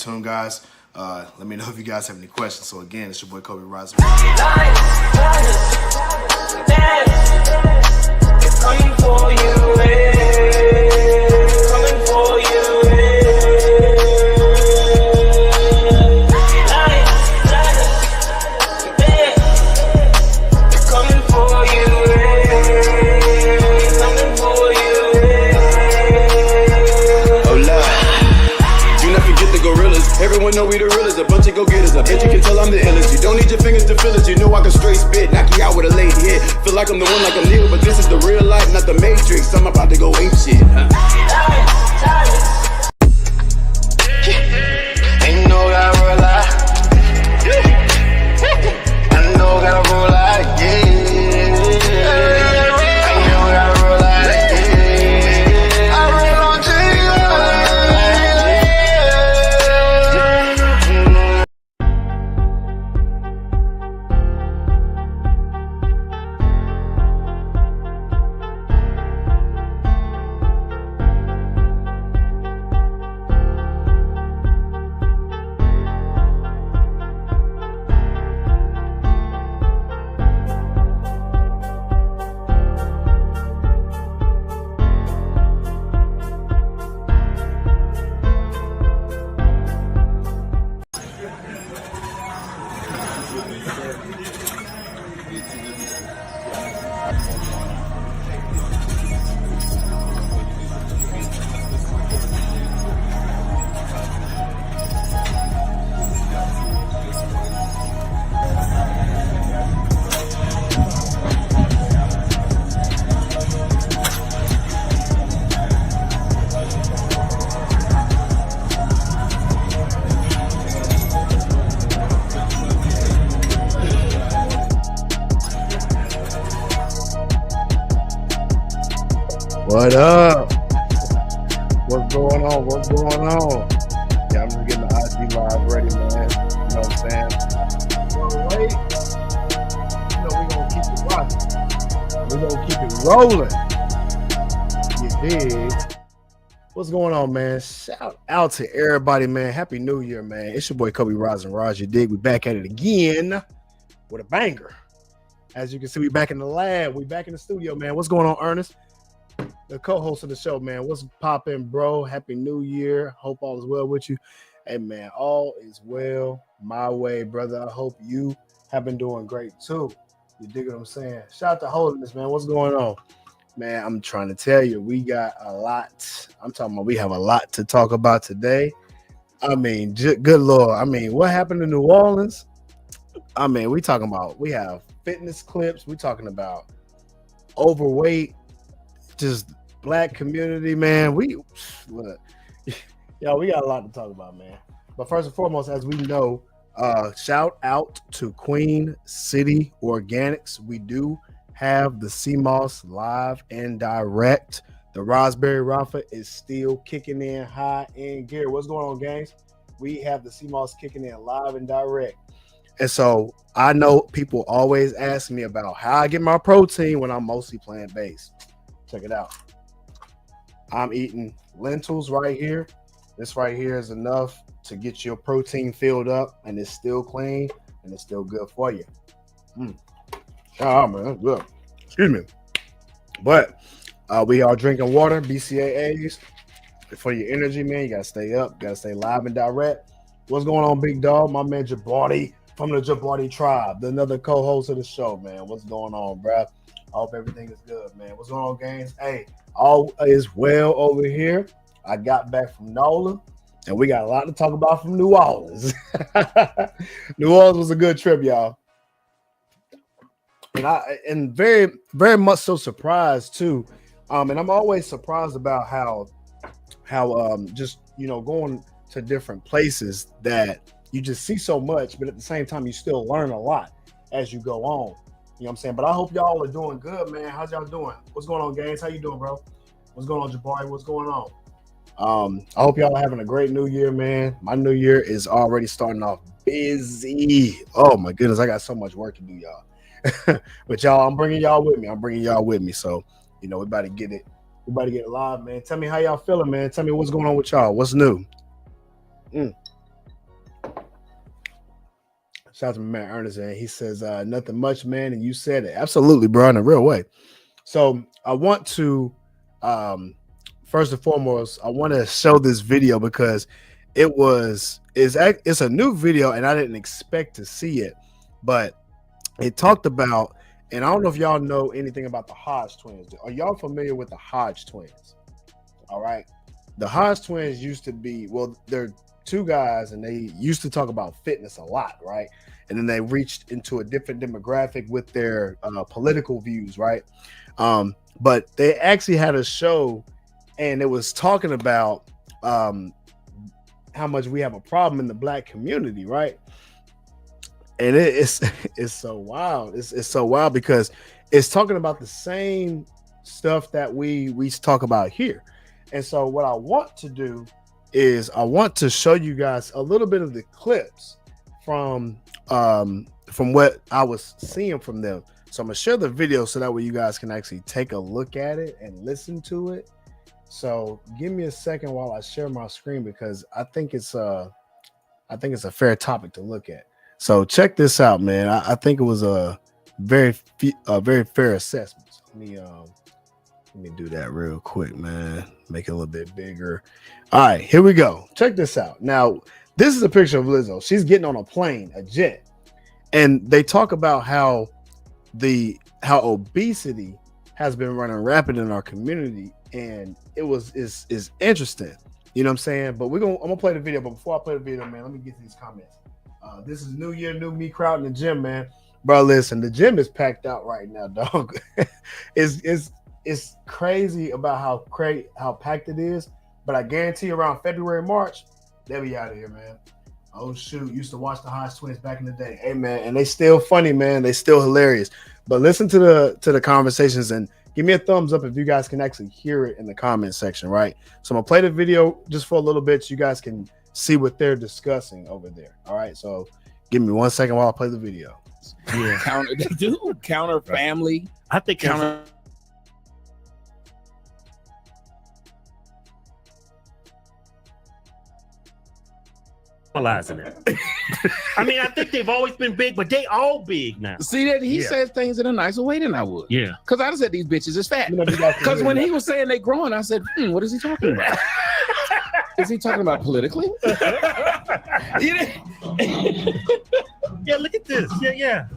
tuned, guys. Let me know if you guys have any questions. So again, it's your boy Cobe Rising. It's coming for you, it's coming for you, it's coming for you, it's coming for you. Oh Lord, do not forget the gorillas. Everyone know we the realest, a bunch of go-getters. I bet you can tell I'm the illest. You don't need your fingers to feel it. You know I can straight spit, knock you out with a lady hit. Feel like I'm the one, like I'm Neo, but this is the real life, not the Matrix. I'm about to go ape shit. Ain't no gotta roll out. I know gotta roll out, yeah. I know gotta roll out, yeah. I roll on What up? What's going on? What's going on? Yeah, I'm just getting the IG live ready, man. You know what I'm saying? Well, wait. You know, we're going to keep it rocking. We're going to keep it rolling. You dig? What's going on, man? Shout out to everybody, man. Happy New Year, man. It's your boy Cobe Rising Raj. You dig? We back at it again with a banger. As you can see, we back in the lab. We back in the studio, man. What's going on, Ernest? The co-host of the show, man. What's poppin', bro? Happy New Year. Hope all is well with you. Hey, man, all is well my way, brother. I hope you have been doing great, too. You dig what I'm saying? Shout out to Holiness, man. What's going on? Man, I'm trying to tell you, we got a lot. I'm talking about we have a lot to talk about today. I mean, good Lord. I mean, what happened in New Orleans? I mean, we have fitness clips. We talking about overweight, just black community, man. Look, y'all, we got a lot to talk about, man. But first and foremost, as we know, shout out to Queen City Organics. We do have the CMOS live and direct. The Raspberry Rafa is still kicking in high in gear. What's going on, gangs? We have the CMOS kicking in live and direct. And so I know people always ask me about how I get my protein when I'm mostly plant-based. Check it out. I'm eating lentils right here. This right here is enough to get your protein filled up, and it's still clean and it's still good for you. Oh, man, that's good. Excuse me. But we are drinking water, BCAAs. For your energy, man, you got to stay up. Got to stay live and direct. What's going on, big dog? My man Jabari from the Jabari tribe, another co-host of the show, man. What's going on, bro? I hope everything is good, man. What's going on, games? Hey, all is well over here. I got back from NOLA, and we got a lot to talk about from New Orleans. New Orleans was a good trip, y'all. And very, very much so surprised too. And I'm always surprised about how just, you know, going to different places that you just see so much, but at the same time you still learn a lot as you go on. You know what I'm saying? But I hope y'all are doing good, man. How's y'all doing? What's going on, guys? How you doing, bro? What's going on, Jabari? What's going on? I hope y'all are having a great new year, man. My new year is already starting off busy. Oh my goodness, I got so much work to do, y'all. But y'all, I'm bringing y'all with me. So, you know, we about to get it. We about to get it live, man. Tell me how y'all feeling, man. Tell me what's going on with y'all. What's new? Shout out to my man Ernest, and he says, nothing much, man. And you said it. Absolutely, bro, in a real way. So I want to first and foremost, I want to show this video because it's a new video and I didn't expect to see it, but it talked about, and I don't know if y'all know anything about the Hodge twins. Are y'all familiar with the Hodge twins? All right. The Hodge twins used to be, well, they're two guys and they used to talk about fitness a lot, right? And then they reached into a different demographic with their political views, right? But they actually had a show and it was talking about how much we have a problem in the Black community, right? And it's so wild. It's so wild because it's talking about the same stuff that we talk about here. And so what I want to do is I want to show you guys a little bit of the clips from what I was seeing from them. So I'm gonna share the video so that way you guys can actually take a look at it and listen to it. So give me a second while I share my screen because I think it's a fair topic to look at. So check this out, man. I think it was a very fair assessment. So let me do that real quick, man. Make it a little bit bigger. All right, here we go. Check this out. Now, this is a picture of Lizzo. She's getting on a plane, a jet, and they talk about how obesity has been running rapid in our community, and is interesting. You know what I'm saying? But I'm gonna play the video. But before I play the video, man, let me get these comments. This is New Year, new me crowd in the gym, man. Bro, listen, the gym is packed out right now, dog. It's crazy about how packed it is. But I guarantee around February, March, they'll be out of here, man. Oh shoot, used to watch the Hodge twins back in the day. Hey man, and they still funny, man. They still hilarious. But listen to the conversations and give me a thumbs up if you guys can actually hear it in the comment section, right? So I'm gonna play the video just for a little bit so you guys can see what they're discussing over there. All right, so give me 1 second while I play the video. Yeah, counter family. I think Counter. Analyzing it. I mean, I think they've always been big, but they all big now. See that he Yeah. says things in a nicer way than I would. Yeah. Because I said these bitches is fat. You know, you guys can Because hear when it. he was saying they growing, I said, what is he talking about? Is he talking about politically? Yeah, look at this. Yeah.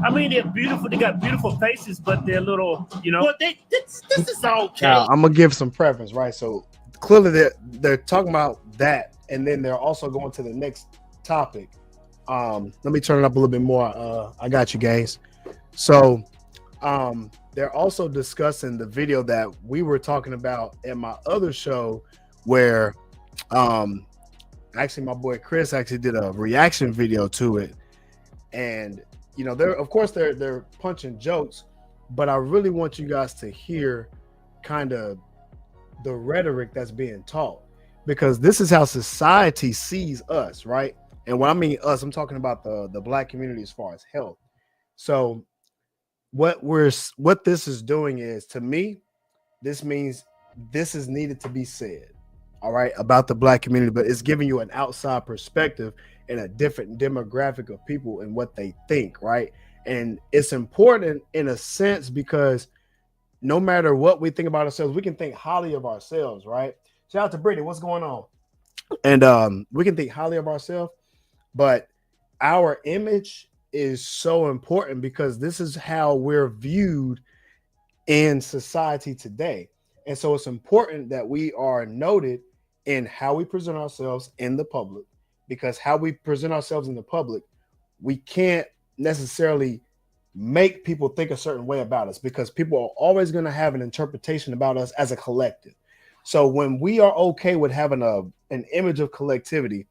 I mean, they're beautiful. They got beautiful faces, but they're little, Well, this is okay. Now, I'm gonna give some preference, right? So clearly they're talking about that, and then they're also going to the next topic. Let me turn it up a little bit more. I got you guys. So they're also discussing the video that we were talking about at my other show, where actually my boy Chris actually did a reaction video to it, and they're punching jokes, but I really want you guys to hear kind of the rhetoric that's being taught, because this is how society sees us, right? And when I mean us, I'm talking about the Black community as far as health. So what this is doing is, to me, this means this is needed to be said, all right, about the Black community, but it's giving you an outside perspective and a different demographic of people and what they think, right? And it's important in a sense because no matter what we think about ourselves, we can think highly of ourselves, right? Shout out to Brittany, what's going on? And we can think highly of ourselves, but our image is so important because this is how we're viewed in society today. And so it's important that we are noted in how we present ourselves in the public, because how we present ourselves in the public, we can't necessarily make people think a certain way about us, because people are always going to have an interpretation about us as a collective. So when we are okay with having an image of collectivity,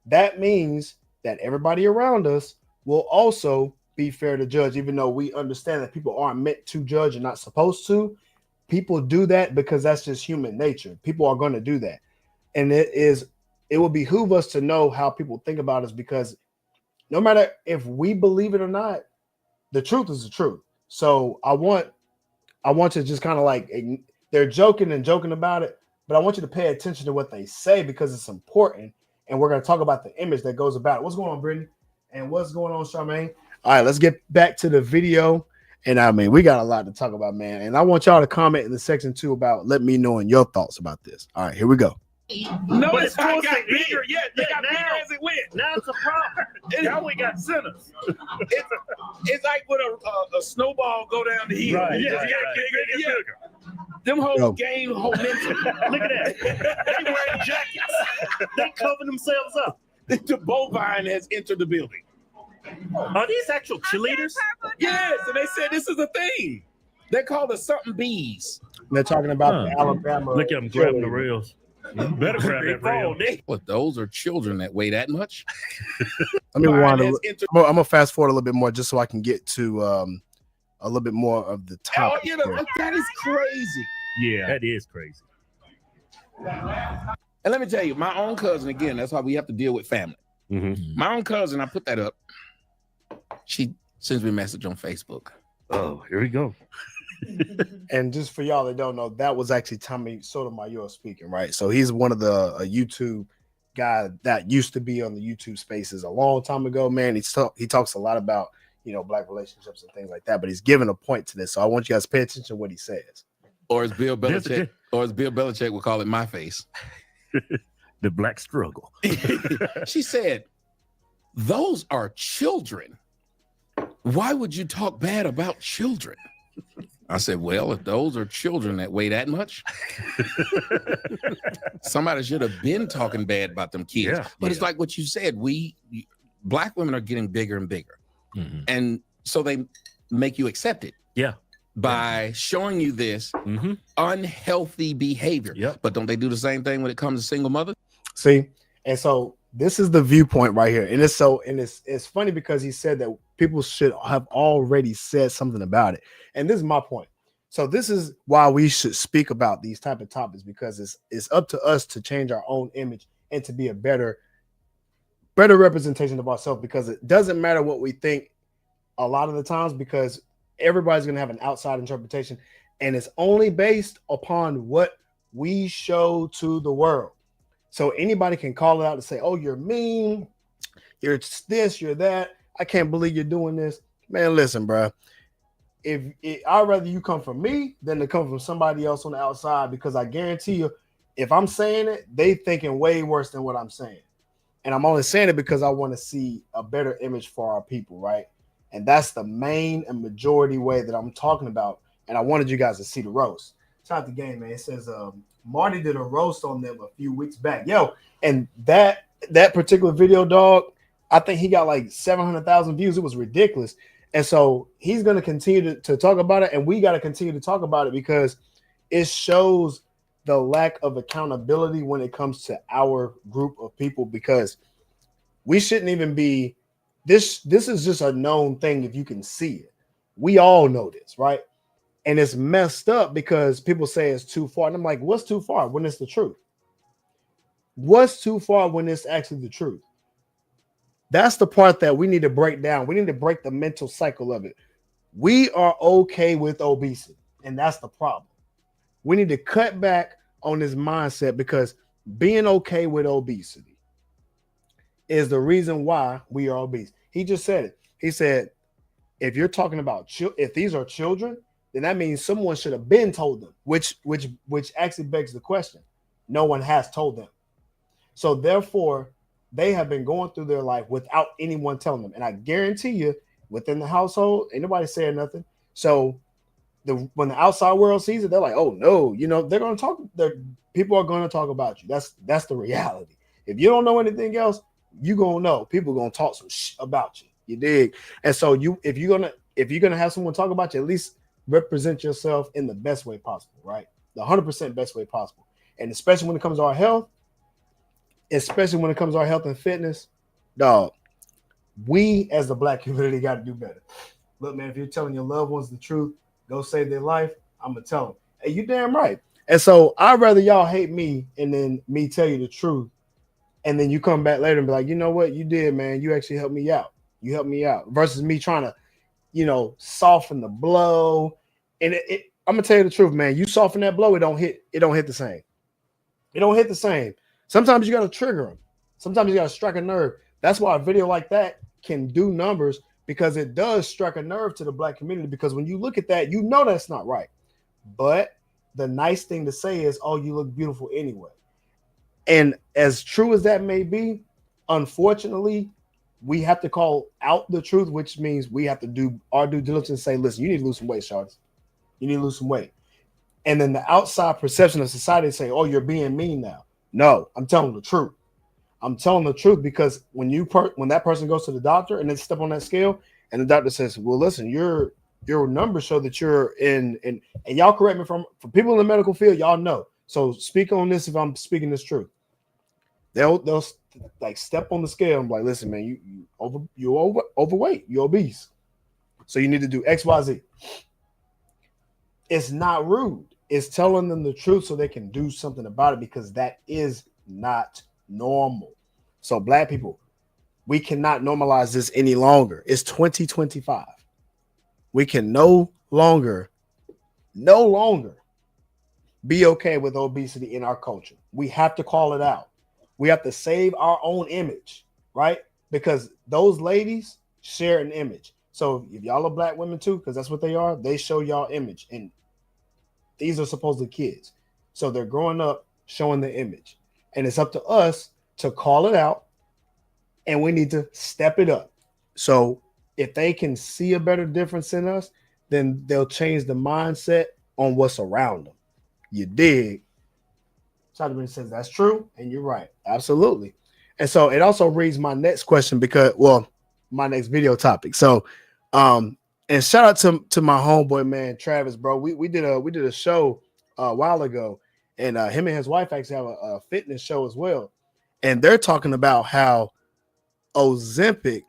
that means that everybody around us will also be fair to judge, even though we understand that people aren't meant to judge and not supposed to. People do that because that's just human nature. People are going to do that. And it will behoove us to know how people think about us, because no matter if we believe it or not, the truth is the truth. So I want to just kind of like, they're joking about it, but I want you to pay attention to what they say because it's important. And we're going to talk about the image that goes about it. What's going on, Brittany? And what's going on, Charmaine? All right, let's get back to the video. And I mean, we got a lot to talk about, man. And I want y'all to comment in the section too about let me know your thoughts about this. All right, here we go. No, But it's not got bigger yet. They got bigger as it went. Now it's a problem. Now we got sinners. It's like when a snowball go down the hill. Right, It just right, get right. bigger and Yeah. bigger. Them hoes Yo. gain momentum. Look at that. They wearing jackets. They cover themselves up. The bovine has entered the building. Are these actual cheerleaders? Yes, and they said this is a thing. They call it something bees. They're talking about the Huh. Alabama. Look at them grabbing the rails. You better grab that rail. What, those are children that weigh that much? Let me rewind. Bovine has entered. I'm gonna fast forward a little bit more just so I can get to a little bit more of the Oh, topic. you know, that is crazy. Yeah, that is crazy. And let me tell you, my own cousin, again, that's why we have to deal with family. Mm-hmm. My own cousin, I put that up. She sends me a message on Facebook. Oh, here we go. And just for y'all that don't know, that was actually Tommy Sotomayor speaking, right? So he's one of the YouTube guy that used to be on the YouTube Spaces a long time ago. Man, he talks a lot about black relationships and things like that, but he's giving a point to this. So I want you guys to pay attention to what he says. Or as Bill This- Belichick would call it, my face. The black struggle. She said, "Those are children. Why would you talk bad about children?" I said, "Well, if those are children that weigh that much, somebody should have been talking bad about them kids." Yeah, But it's like what you said. Black women are getting bigger and bigger. Mm-hmm. And so they make you accept it. Yeah. By showing you this Mm-hmm. unhealthy behavior. Yep. But don't they do the same thing when it comes to single mothers? See, and so this is the viewpoint right here, and it's funny because he said that people should have already said something about it, and this is my point. So this is why we should speak about these type of topics, because it's up to us to change our own image and to be a better representation of ourselves, because it doesn't matter what we think a lot of the times, because everybody's going to have an outside interpretation, and it's only based upon what we show to the world. So anybody can call it out and say, "Oh, you're mean, you're this, you're that. I can't believe you're doing this." Man, listen, bro. I'd rather you come from me than to come from somebody else on the outside, because I guarantee you, if I'm saying it, they thinking way worse than what I'm saying. And I'm only saying it because I want to see a better image for our people, right? And that's the main and majority way that I'm talking about. And I wanted you guys to see the roast. Shout out the game, man. It says Marty did a roast on them a few weeks back. Yo, and that particular video, dog, I think he got like 700,000 views. It was ridiculous. And so he's going to continue to talk about it. And we got to continue to talk about it, because it shows the lack of accountability when it comes to our group of people, because we shouldn't even be this is just a known thing. If you can see it, we all know this, right? And it's messed up because people say it's too far, and I'm like, what's too far when it's the truth? What's too far when it's actually the truth? That's the part that we need to break down. We need to break the mental cycle of it. We are okay with obesity, and that's the problem. We need to cut back on this mindset, because being okay with obesity is the reason why we are obese. He just said it. He said, if you're talking about if these are children, then that means someone should have been told them, which actually begs the question. No one has told them. So therefore, they have been going through their life without anyone telling them. And I guarantee you, within the household, ain't nobody saying nothing. So when the outside world sees it, they're like, "Oh no," they're going to talk. People are going to talk about you. That's the reality. If you don't know anything else, you gonna know. People gonna talk some about you. You dig? And so if you're gonna have someone talk about you, at least represent yourself in the best way possible, right? The 100% best way possible. And especially when it comes to our health, and fitness, dog, we as the black community got to do better. Look, man, if you're telling your loved ones the truth, go save their life, I'm gonna tell them, hey, you damn right. And so I'd rather y'all hate me and then me tell you the truth, and then you come back later and be like, you know what, you did, man, you actually helped me out. You helped me out, versus me trying to, soften the blow. And I'm gonna tell you the truth, man. You soften that blow, it don't hit the same. It don't hit the same. Sometimes you gotta trigger them. Sometimes you gotta strike a nerve. That's why a video like that can do numbers because it does strike a nerve to the black community. Because when you look at that, you know that's not right. But the nice thing to say is, oh, you look beautiful anyway. And as true as that may be, unfortunately, we have to call out the truth, which means we have to do our due diligence and say, listen, you need to lose some weight, Charles. You need to lose some weight. And then the outside perception of society say, oh, you're being mean now. No, I'm telling the truth. I'm telling the truth because when that person goes to the doctor and they step on that scale and the doctor says, well, listen, your numbers show that you're in and y'all correct me for people in the medical field, y'all know. So speak on this if I'm speaking this truth. They'll like step on the scale and be like, listen, man, you're overweight, you're obese. So you need to do X, Y, Z. It's not rude. It's telling them the truth so they can do something about it because that is not normal. So black people, we cannot normalize this any longer. It's 2025. We can no longer be okay with obesity in our culture. We have to call it out. We have to save our own image, right? Because those ladies share an image. So if y'all are black women too, because that's what they are, they show y'all image. And these are supposedly kids. So they're growing up showing the image. And it's up to us to call it out. And we need to step it up. So if they can see a better difference in us, then they'll change the mindset on what's around them. You dig? Simon says that's true, and you're right. Absolutely. And so it also reads my next question because, well, my next video topic. So, and shout out to my homeboy, man, Travis, bro. We did a show a while ago, and him and his wife actually have a fitness show as well. And they're talking about how Ozempic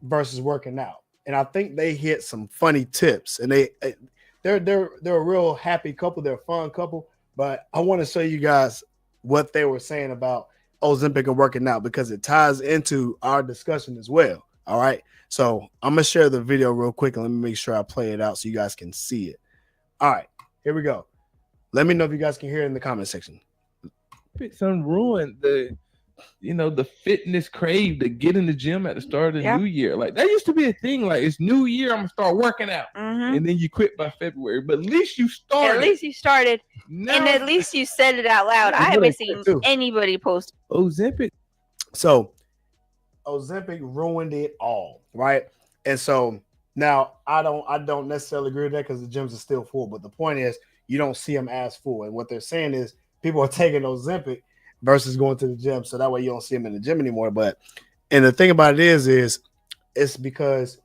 versus working out. And I think they hit some funny tips, and they're a real happy couple. They're a fun couple. But I want to show you guys what they were saying about Ozempic and working out because it ties into our discussion as well. All right. So I'm going to share the video real quick and let me make sure I play it out so you guys can see it. All right. Here we go. Let me know if you guys can hear it in the comment section. Some ruined the fitness crave to get in the gym at the start of the new year. Like that used to be a thing. Like it's new year, I'm gonna start working out, and then you quit by February. But at least you started. At least you started, and at least you said it out loud. I haven't seen anybody post Ozempic. So Ozempic ruined it all, right? And so now I don't necessarily agree with that because the gyms are still full. But the point is, you don't see them as full. And what they're saying is people are taking Ozempic versus going to the gym, so that way you don't see them in the gym anymore. And the thing about it is it's because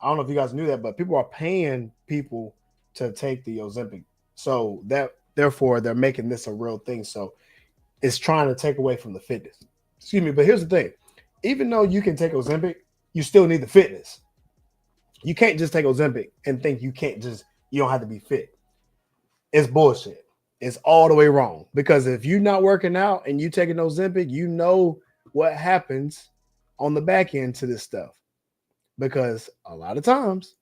I don't know if you guys knew that, but people are paying people to take the Ozempic, so that therefore they're making this a real thing. So it's trying to take away from the fitness. Excuse me, but here's the thing: even though you can take Ozempic, you still need the fitness. You can't just take Ozempic and think you don't have to be fit. It's bullshit. It's all the way wrong because if you're not working out and you taking Ozempic, you know what happens on the back end to this stuff. Because a lot of times,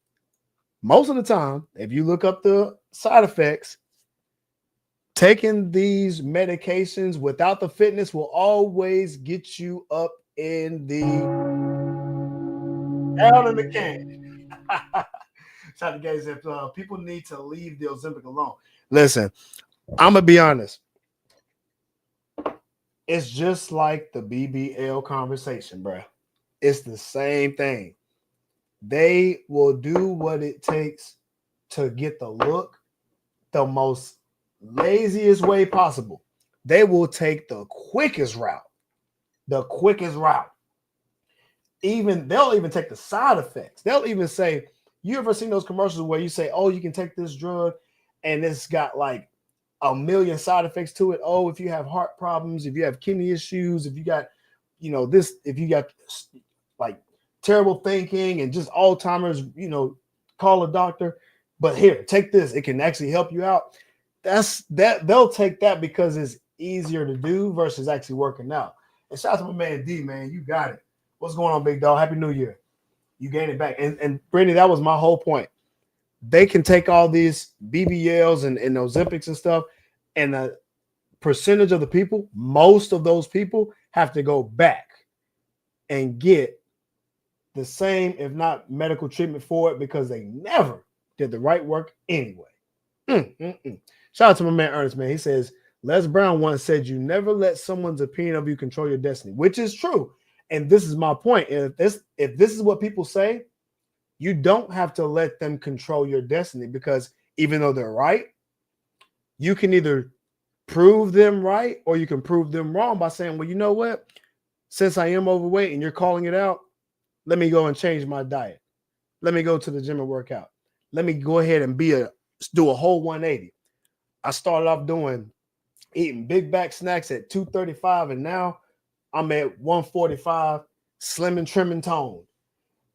most of the time, if you look up the side effects, taking these medications without the fitness will always get you up in the down in the can. Shout out to guys if people need to leave the Ozempic alone. Listen. I'm gonna be honest. It's just like the BBL conversation, bro. It's the same thing. They will do what it takes to get the look the most laziest way possible. They will take the quickest route. The quickest route. They'll even take the side effects. They'll even say, you ever seen those commercials where you say, oh, you can take this drug and it's got like a million side effects to it. Oh, if you have heart problems, if you have kidney issues, if you got, this, if you got like terrible thinking and just Alzheimer's, call a doctor. But here, take this. It can actually help you out. They'll take that because it's easier to do versus actually working out. And shout out to my man D, man. You got it. What's going on, big dog? Happy New Year. You gained it back. And Brittany, that was my whole point. They can take all these BBLs and Ozempics and stuff, and the percentage of the people, most of those people have to go back and get the same, if not medical treatment for it, because they never did the right work anyway. Shout out to my man Ernest, man. He says, Les Brown once said, you never let someone's opinion of you control your destiny, which is true. And this is my point. And if this is what people say, you don't have to let them control your destiny, because even though they're right, you can either prove them right or you can prove them wrong by saying, well, you know what? Since I am overweight and you're calling it out, let me go and change my diet. Let me go to the gym and work out. Let me go ahead and do a whole 180. I started off eating big back snacks at 235, and now I'm at 145, slim and trim and toned.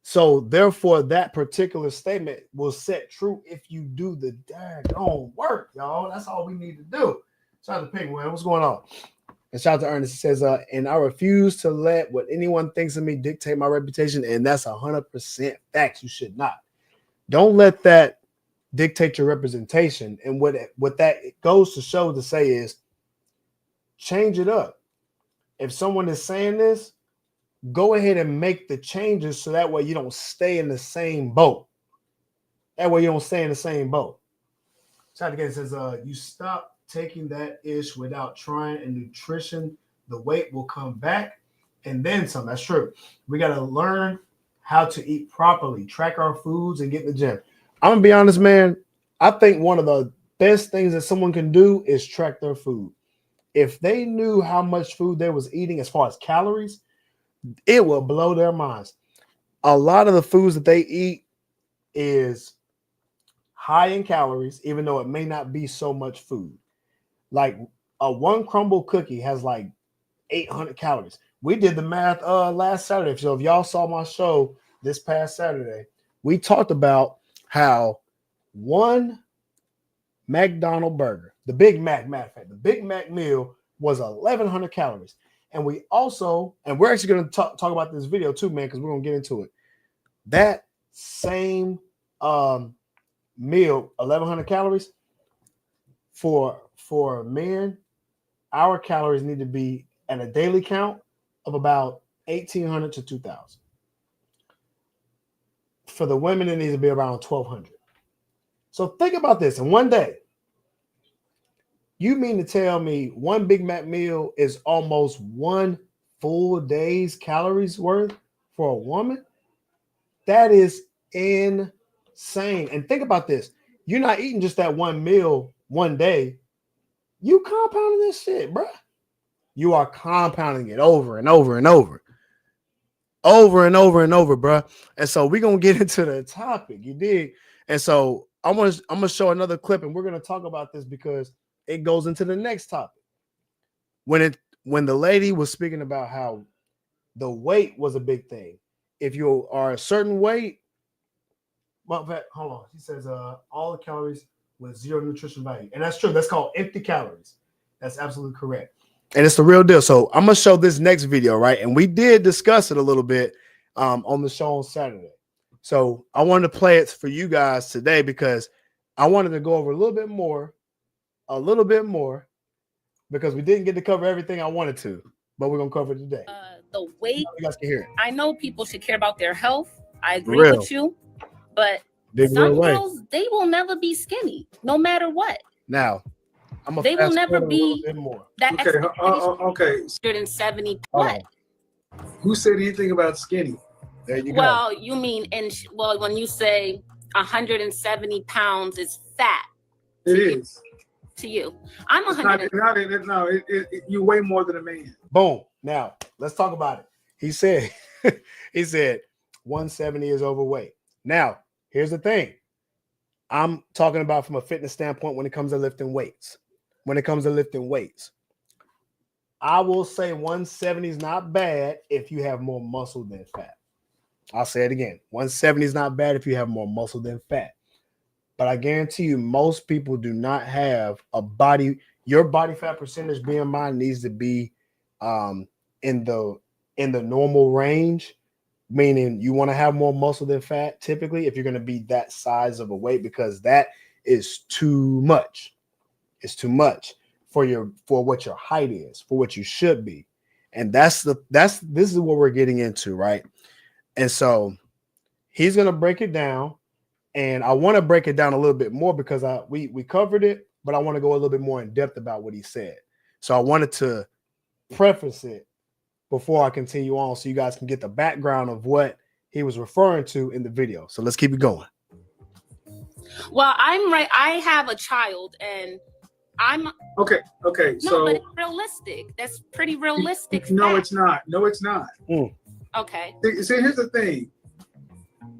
So therefore, that particular statement will set true if you do the daggone work, y'all. That's all we need to do. Shout out to Penguin. What's going on? And shout out to Ernest. He says, and I refuse to let what anyone thinks of me dictate my reputation. And that's 100% facts. You should not. Don't let that dictate your representation. And what that goes to show to say is, change it up. If someone is saying this, go ahead and make the changes so that way you don't stay in the same boat. That way you don't stay in the same boat. Shout out again, says, you stop taking that ish without trying, and nutrition, the weight will come back and then some. That's true. We got to learn how to eat properly, track our foods, and get in the gym. I'm gonna be honest, man. I think one of the best things that someone can do is track their food. If they knew how much food they was eating as far as calories, it will blow their minds. A lot of the foods that they eat is high in calories, even though it may not be so much food. Like a one crumble cookie has like 800 calories. We did the math last Saturday. So if y'all saw my show this past Saturday, we talked about how one McDonald's burger, the Big Mac, the Big Mac meal was 1,100 calories. And we also, and we're actually going to talk about this video too, man, because we're going to get into it. That same meal, 1,100 calories, for men, our calories need to be at a daily count of about 1,800 to 2,000. For the women, it needs to be around 1,200. So think about this. In one day, you mean to tell me one Big Mac meal is almost one full day's calories worth for a woman? That is insane. And think about this. You're not eating just that one meal one day. You compounding this shit, bro. You are compounding it over and over and over. Over and over and over, bro. And so we're going to get into the topic. You dig? And so I'm gonna show another clip, and we're going to talk about this because it goes into the next topic. When the lady was speaking about how the weight was a big thing. If you are a certain weight, well, hold on. She says all the calories with zero nutrition value. And that's true. That's called empty calories. That's absolutely correct. And it's the real deal. So I'm going to show this next video, right? And we did discuss it a little bit on the show on Saturday. So I wanted to play it for you guys today because I wanted to go over a little bit more, because we didn't get to cover everything I wanted to, but we're going to cover it today. The weight, you guys can hear it. I know people should care about their health. I agree with you, but some girls, they will never be skinny, no matter what. Now, they will never be that. Okay. 170. What? Who said anything about skinny? There you go. Well, you mean when you say 170 pounds is fat. It is. To you. I'm 100. You weigh more than a man. Boom. Now, let's talk about it. He said 170 is overweight. Now, here's the thing. I'm talking about from a fitness standpoint when it comes to lifting weights. I will say 170 is not bad if you have more muscle than fat. I'll say it again. 170 is not bad if you have more muscle than fat. But I guarantee you, most people do not have a body. Your body fat percentage, BMI, needs to be in the normal range, meaning you want to have more muscle than fat. Typically, if you're going to be that size of a weight, because that is too much. It's too much for what your height is, for what you should be, and this is what we're getting into, right? And so he's gonna break it down, and I want to break it down a little bit more because we covered it, but I want to go a little bit more in depth about what he said. So I wanted to preface it before I continue on, so you guys can get the background of what he was referring to in the video. So let's keep it going. Well, I'm right. I have a child, and I'm okay. No, So but it's realistic. That's pretty realistic. No, fact. it's not. No, it's not. Okay. See, here's the thing.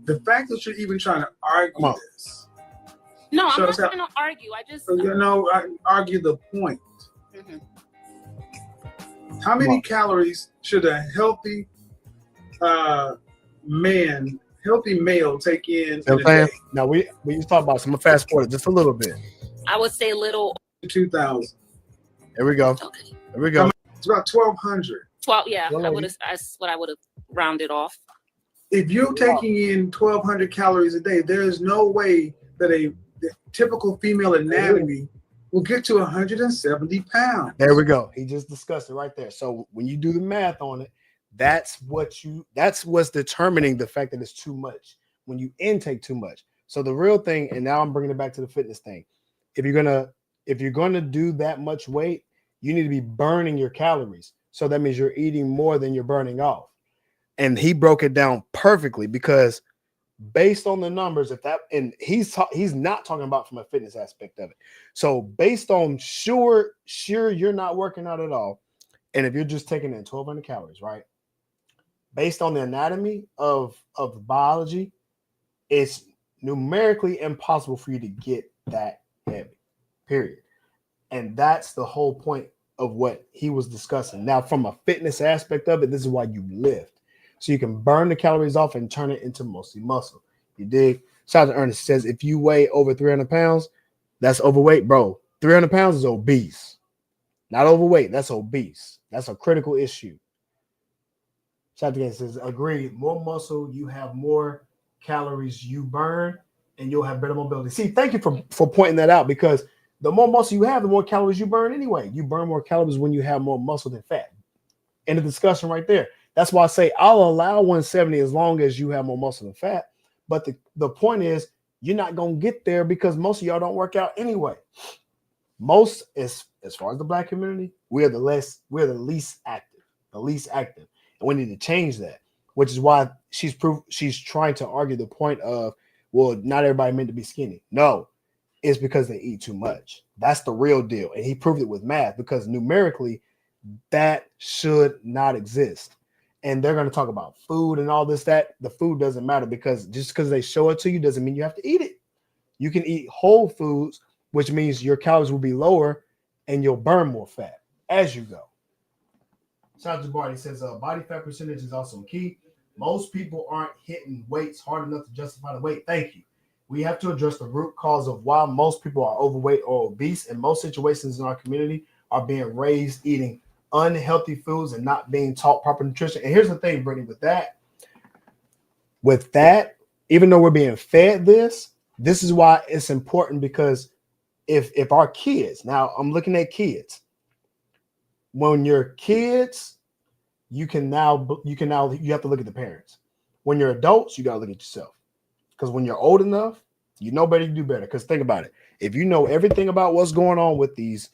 The fact that you're even trying to argue this. No, I'm not trying to argue. I just I argue the point. How many calories should a healthy male take in a day? Now we used to talk about some fast forward just a little bit. I would say little 2,000. There we go. Okay. There we go. It's about 1,200. 12. Yeah, I would have. That's what I would have rounded off. If you're taking in 1,200 calories a day, there is no way that the typical female anatomy will get to 170 pounds. There we go. He just discussed it right there. So when you do the math on it, that's what's determining the fact that it's too much when you intake too much. So the real thing, and now I'm bringing it back to the fitness thing. If you're gonna do that much weight, you need to be burning your calories. So that means you're eating more than you're burning off. And he broke it down perfectly because based on the numbers, he's not talking about from a fitness aspect of it. So based on sure you're not working out at all, and if you're just taking in 1,200 calories, right? Based on the anatomy of the biology, it's numerically impossible for you to get that heavy, period. And that's the whole point of what he was discussing. Now, from a fitness aspect of it, this is why you lift. So you can burn the calories off and turn it into mostly muscle. You dig? Shout out to Ernest. Says if you weigh over 300 pounds, that's overweight, bro. 300 pounds is obese. Not overweight. That's obese. That's a critical issue. Shout out to says, agree. More muscle, you have more calories you burn, and you'll have better mobility. See, thank you for pointing that out, because the more muscle you have, the more calories you burn anyway. You burn more calories when you have more muscle than fat. End of discussion right there. That's why I say I'll allow 170 as long as you have more muscle than fat. But the point is, you're not going to get there because most of y'all don't work out anyway. Most, as far as the Black community, we're the least active. And we need to change that, which is why she's trying to argue the point of, well, not everybody meant to be skinny. No, it's because they eat too much. That's the real deal. And he proved it with math, because numerically, that should not exist. And they're going to talk about food and all this, that the food doesn't matter, because just because they show it to you doesn't mean you have to eat it. You can eat whole foods, which means your calories will be lower and you'll burn more fat as you go. Shout out to Barty. Says body fat percentage is also key. Most people aren't hitting weights hard enough to justify the weight. Thank you. We have to address the root cause of why most people are overweight or obese. And most situations in our community are being raised eating unhealthy foods and not being taught proper nutrition. And here's the thing, Brittany, with that, even though we're being fed this is why it's important, because if our kids, now I'm looking at kids, when you're kids, you have to look at the parents. When you're adults, you got to look at yourself, because when you're old enough, you know better, you do better. Because think about it, if you know everything about what's going on with these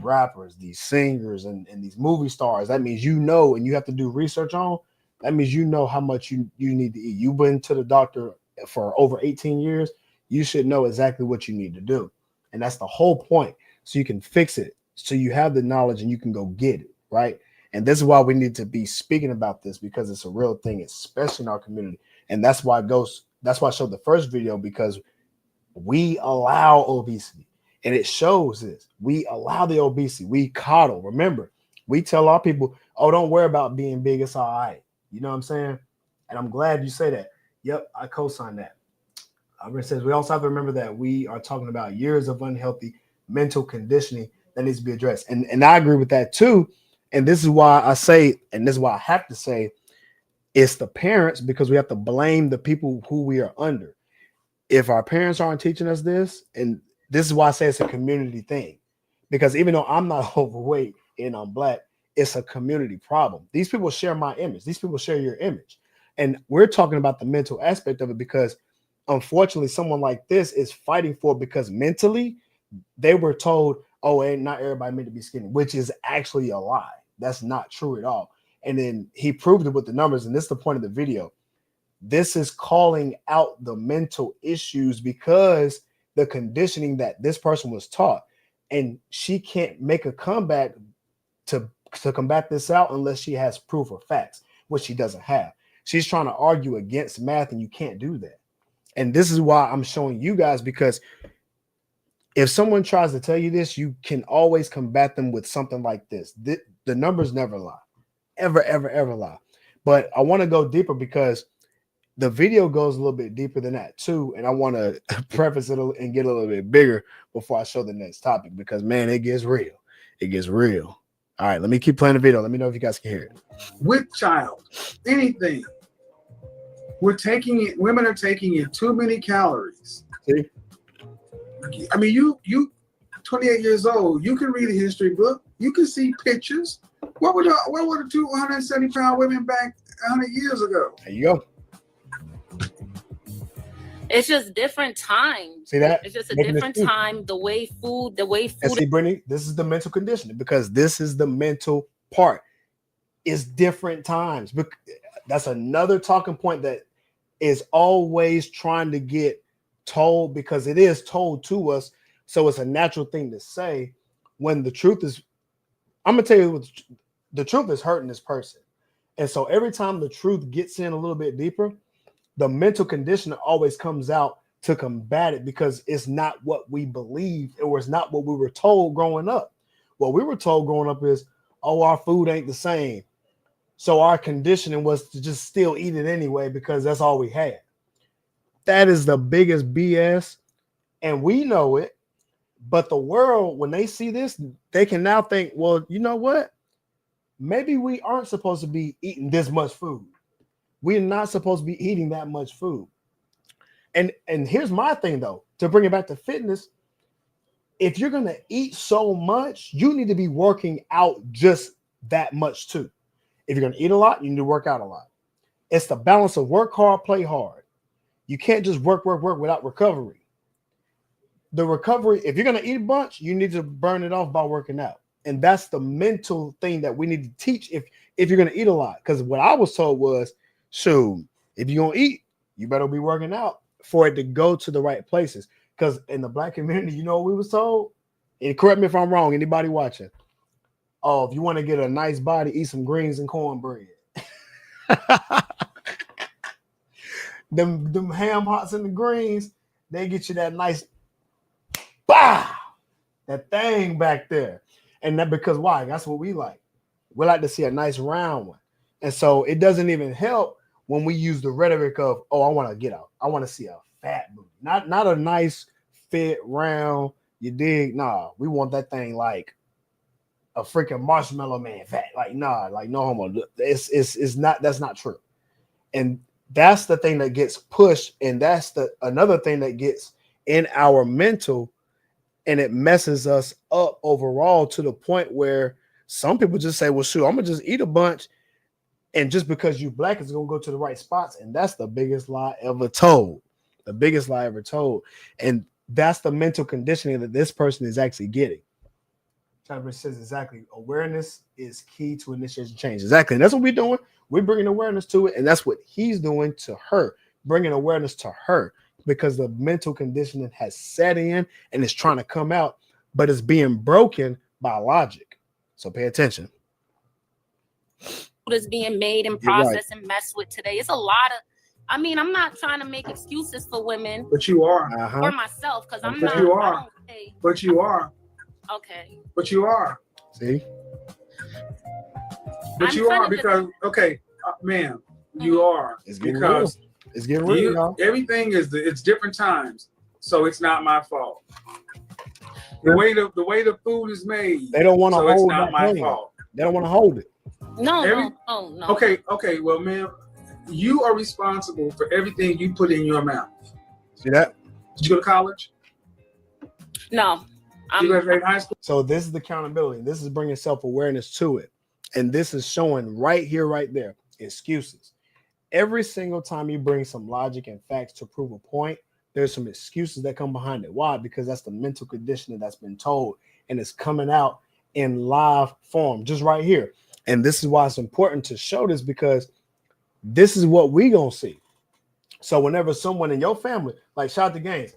rappers, these singers, and these movie stars, that means you know, and you have to do research on. That means you know how much you need to eat. You've been to the doctor for over 18 years. You should know exactly what you need to do. And that's the whole point. So you can fix it. So you have the knowledge and you can go get it, right? And this is why we need to be speaking about this, because it's a real thing, especially in our community. And that's why I showed the first video, because we allow obesity. And it shows this. We allow the obesity. We coddle. Remember, we tell our people, oh, don't worry about being big. It's all right. You know what I'm saying? And I'm glad you say that. Yep, I co-sign that. It says we also have to remember that we are talking about years of unhealthy mental conditioning that needs to be addressed. And I agree with that too. And this is why I say, and this is why I have to say, it's the parents, because we have to blame the people who we are under. If our parents aren't teaching us this, and this is why I say it's a community thing, because even though I'm not overweight and I'm Black, it's a community problem. These people share my image. These people share your image. And we're talking about the mental aspect of it because unfortunately, someone like this is fighting for it because mentally they were told, oh, ain't not everybody meant to be skinny, which is actually a lie. That's not true at all. And then he proved it with the numbers. And this is the point of the video. This is calling out the mental issues because the conditioning that this person was taught, and she can't make a comeback to combat this out unless she has proof or facts, which she doesn't have. She's trying to argue against math, and you can't do that. And this is why I'm showing you guys, because if someone tries to tell you this, you can always combat them with something like this. The numbers never lie, ever, ever, ever lie. But I want to go deeper because the video goes a little bit deeper than that too. And I want to preface it and get a little bit bigger before I show the next topic, because man, it gets real. It gets real. All right, let me keep playing the video. Let me know if you guys can hear it. With child, anything. Women are taking in too many calories. See? I mean, you 28 years old, you can read a history book. You can see pictures. What were the 270-pound women back 100 years ago? There you go. It's just different times. See that? It's just a different time. The way food. And see, Brittany, this is the mental conditioning, because this is the mental part. It's different times. But that's another talking point that is always trying to get told, because it is told to us. So it's a natural thing to say when the truth is, I'm going to tell you what the truth is, hurting this person. And so every time the truth gets in a little bit deeper, the mental condition always comes out to combat it, because it's not what we believe, or it's not what we were told growing up. What we were told growing up is, oh, our food ain't the same. So our conditioning was to just still eat it anyway, because that's all we had. That is the biggest BS. And we know it. But the world, when they see this, they can now think, well, you know what? Maybe we aren't supposed to be eating this much food. We're not supposed to be eating that much food. And here's my thing, though, to bring it back to fitness. If you're going to eat so much, you need to be working out just that much too. If you're going to eat a lot, you need to work out a lot. It's the balance of work hard, play hard. You can't just work without recovery. The recovery, if you're going to eat a bunch, you need to burn it off by working out. And that's the mental thing that we need to teach if you're going to eat a lot. Because what I was told was, shoot, if you're going to eat, you better be working out for it to go to the right places. Because in the Black community, you know what we was told? And correct me if I'm wrong, anybody watching. Oh, if you want to get a nice body, eat some greens and cornbread. them ham hocks and the greens, they get you that nice, bah, that thing back there. And that because why? That's what we like. We like to see a nice round one. And so it doesn't even help when we use the rhetoric of, oh, I want to get out. I want to see a fat booty. Not a nice fit round. You dig? Nah, we want that thing like a freaking marshmallow man fat. Like, nah, like no homo. It's not, that's not true. And that's the thing that gets pushed. And that's another thing that gets in our mental, and it messes us up overall to the point where some people just say, well, shoot, I'm gonna just eat a bunch. And just because you Black is gonna go to the right spots. And that's the biggest lie ever told. The biggest lie ever told. And that's the mental conditioning that this person is actually getting. Chadwick says exactly. Awareness is key to initiating change. Exactly. And that's what we're doing. We're bringing awareness to it. And that's what he's doing to her, bringing awareness to her, because the mental conditioning has set in and it's trying to come out, but it's being broken by logic. So pay attention. Is being made and processed and messed with today. It's a lot of, I mean, I'm not trying to make excuses for women. But you are. Or myself, because I'm but not. You are. But you are. Okay. But you are. See? But you are because, okay, ma'am, you are. It's getting real. It's getting real, y'all. Everything it's different times. So it's not my fault. The way the food is made. They don't want to hold it's not my fault. They don't want to hold it. No. Okay, well, ma'am, you are responsible for everything you put in your mouth. See that? Did you go to college? No. You graduated high school? So this is the accountability. This is bringing self-awareness to it. And this is showing right here, right there, excuses. every single time you bring some logic and facts to prove a point, there's some excuses that come behind it. Why? Because that's the mental conditioning that's been told, and it's coming out in live form, just right here. And this is why it's important to show this, because this is what we gonna see. So whenever someone in your family, like shout out to Gaines.